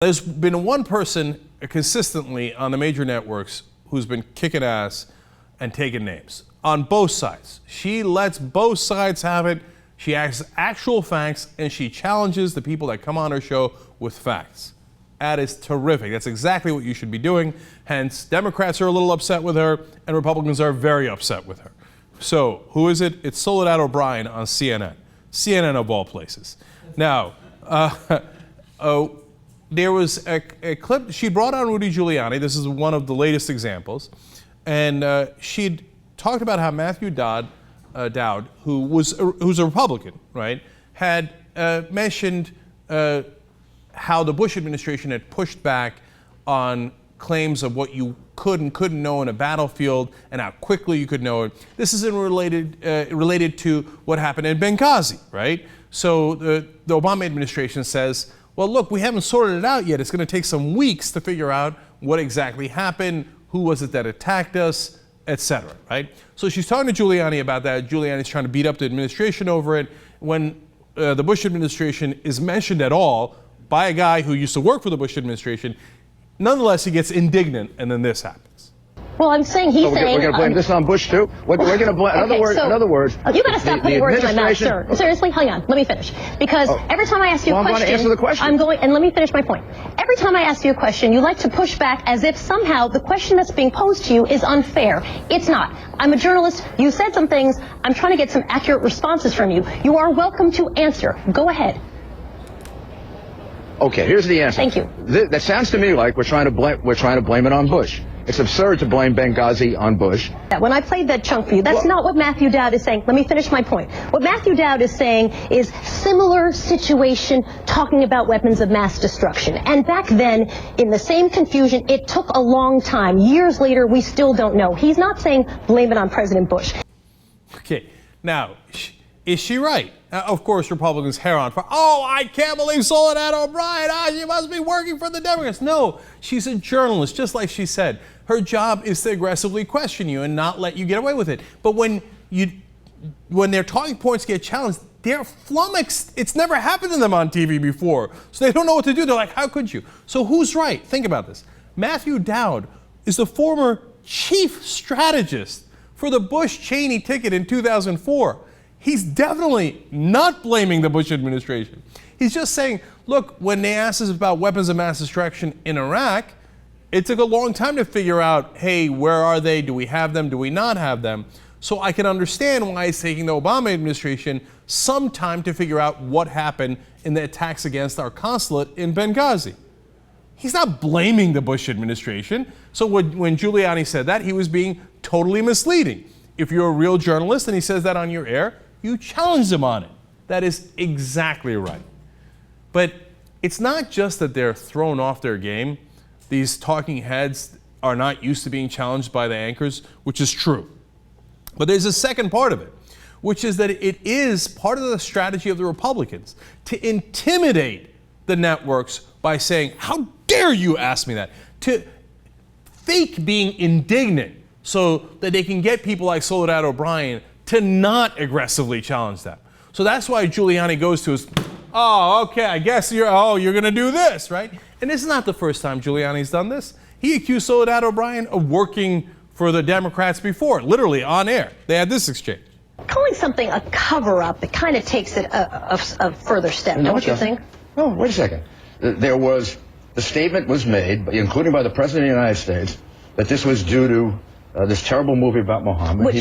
There's been one person consistently on the major networks who's been kicking ass and taking names on both sides. She lets both sides have it. She asks actual facts, and she challenges the people that come on her show with facts. That is terrific. That's exactly what you should be doing. Hence, Democrats are a little upset with her, and Republicans are very upset with her. So, who is it? It's Soledad O'Brien on CNN. CNN of all places. Now, there was a clip. She brought on Rudy Giuliani. This is one of the latest examples. And she'd talked about how Matthew Dowd, who's a Republican, right, had mentioned how the Bush administration had pushed back on claims of what you could and couldn't know in a battlefield and how quickly you could know it. This isn't related to what happened in Benghazi, right? So the Obama administration says, well, look, we haven't sorted it out yet. It's going to take some weeks to figure out what exactly happened, who was it that attacked us, etc., right? So she's talking to Giuliani about that. Giuliani's trying to beat up the administration over it. When the Bush administration is mentioned at all by a guy who used to work for the Bush administration, nonetheless, he gets indignant, and then this happens. Well, I'm saying he's saying... We're going to blame this on Bush, too? We're going to blame... In other words... You got to stop putting words in my mouth, sir. Seriously, hang on. Let me finish. Because every time I ask you a question... I'm going to answer the question. And let me finish my point. Every time I ask you a question, you like to push back as if somehow the question that's being posed to you is unfair. It's not. I'm a journalist. You said some things. I'm trying to get some accurate responses from you. You are welcome to answer. Go ahead. Okay, here's the answer. Thank you. That sounds to me like we're trying to blame it on Bush. It's absurd to blame Benghazi on Bush. When I played that chunk for you, that's not what Matthew Dowd is saying. Let me finish my point. What Matthew Dowd is saying is similar situation, talking about weapons of mass destruction. And back then, in the same confusion, it took a long time. Years later, we still don't know. He's not saying blame it on President Bush. Okay, now, is she right? Of course, Republicans hair on fire. Oh, I can't believe Soledad O'Brien. She must be working for the Democrats. No, she's a journalist, just like she said. Her job is to aggressively question you and not let you get away with it. But when their talking points get challenged, they're flummoxed. It's never happened to them on TV before. So they don't know what to do. They're like, how could you? So who's right? Think about this. Matthew Dowd is the former chief strategist for the Bush-Cheney ticket in 2004. He's definitely not blaming the Bush administration. He's just saying, look, when they asked us about weapons of mass destruction in Iraq, it took a long time to figure out, hey, where are they? Do we have them? Do we not have them? So I can understand why it's taking the Obama administration some time to figure out what happened in the attacks against our consulate in Benghazi. He's not blaming the Bush administration. So when Giuliani said that, he was being totally misleading. If you're a real journalist and he says that on your air, you challenge him on it. That is exactly right. But it's not just that they're thrown off their game. These talking heads are not used to being challenged by the anchors, which is true. But there's a second part of it, which is that it is part of the strategy of the Republicans to intimidate the networks by saying, how dare you ask me that? To fake being indignant so that they can get people like Soledad O'Brien to not aggressively challenge them. So that's why Giuliani goes to his, oh, okay, I guess you're going to do this, right? And this is not the first time Giuliani's done this. He accused Soledad O'Brien of working for the Democrats before, literally on air. They had this exchange. Calling something a cover-up, it kind of takes it a further step, don't you think? No, wait a second. The statement was made, including by the President of the United States, that this was due to this terrible movie about Muhammad. But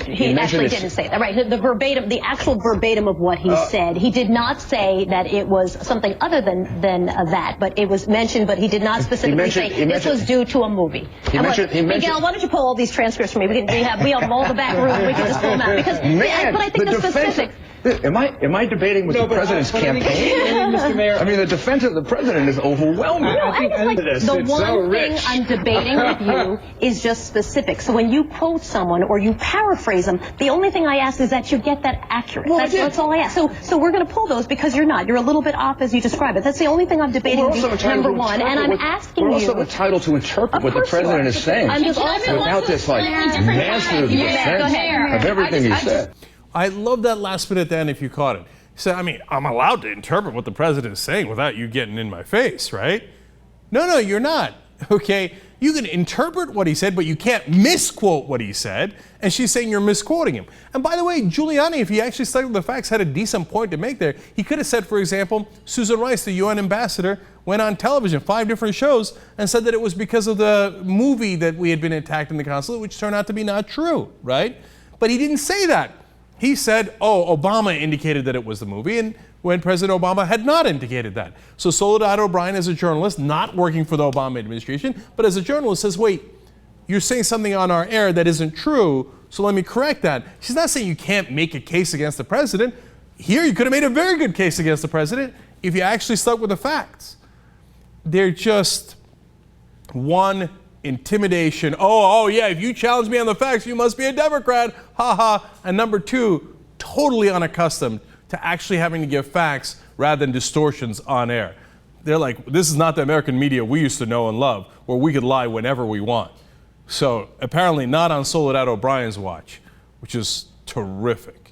he actually didn't say that, right? The actual verbatim of what he said. He did not say that it was something other than that, but it was mentioned. But he did not specifically say this was due to a movie. Miguel, why don't you pull all these transcripts for me? We have them all in the back room. We can just pull them out because. But I think the specifics. Am I debating with the president's campaign? Mr. Mayor, I mean, the defense of the president is overwhelming. No, I just like the one thing I'm debating with you is just specific. So when you quote someone or you paraphrase them, the only thing I ask is that you get that accurate. Well, that's all I ask. So we're going to pull those because you're not. You're a little bit off as you describe it. That's the only thing I'm debating with you, number one. And I'm asking you. We're also entitled to interpret what the president is saying without this massive defense of everything he said. I love that last bit at the end if you caught it. said, I mean, I'm allowed to interpret what the president is saying without you getting in my face, right? No, you're not, okay? You can interpret what he said, but you can't misquote what he said. And she's saying you're misquoting him. And by the way, Giuliani, if he actually stuck with the facts, had a decent point to make there. He could have said, for example, Susan Rice, the UN ambassador, went on television, 5 different shows, and said that it was because of the movie that we had been attacked in the consulate, which turned out to be not true, right? But he didn't say that. He said, oh, Obama indicated that it was the movie, and when President Obama had not indicated that. So Soledad O'Brien, as a journalist, not working for the Obama administration, but as a journalist says, wait, you're saying something on our air that isn't true, so let me correct that. She's not saying you can't make a case against the president. Here, you could have made a very good case against the president if you actually stuck with the facts. They're just one, intimidation. Oh yeah, if you challenge me on the facts, you must be a Democrat. Ha ha. And number 2, totally unaccustomed to actually having to give facts rather than distortions on air. They're like, this is not the American media we used to know and love, where we could lie whenever we want. So apparently not on Soledad O'Brien's watch, which is terrific.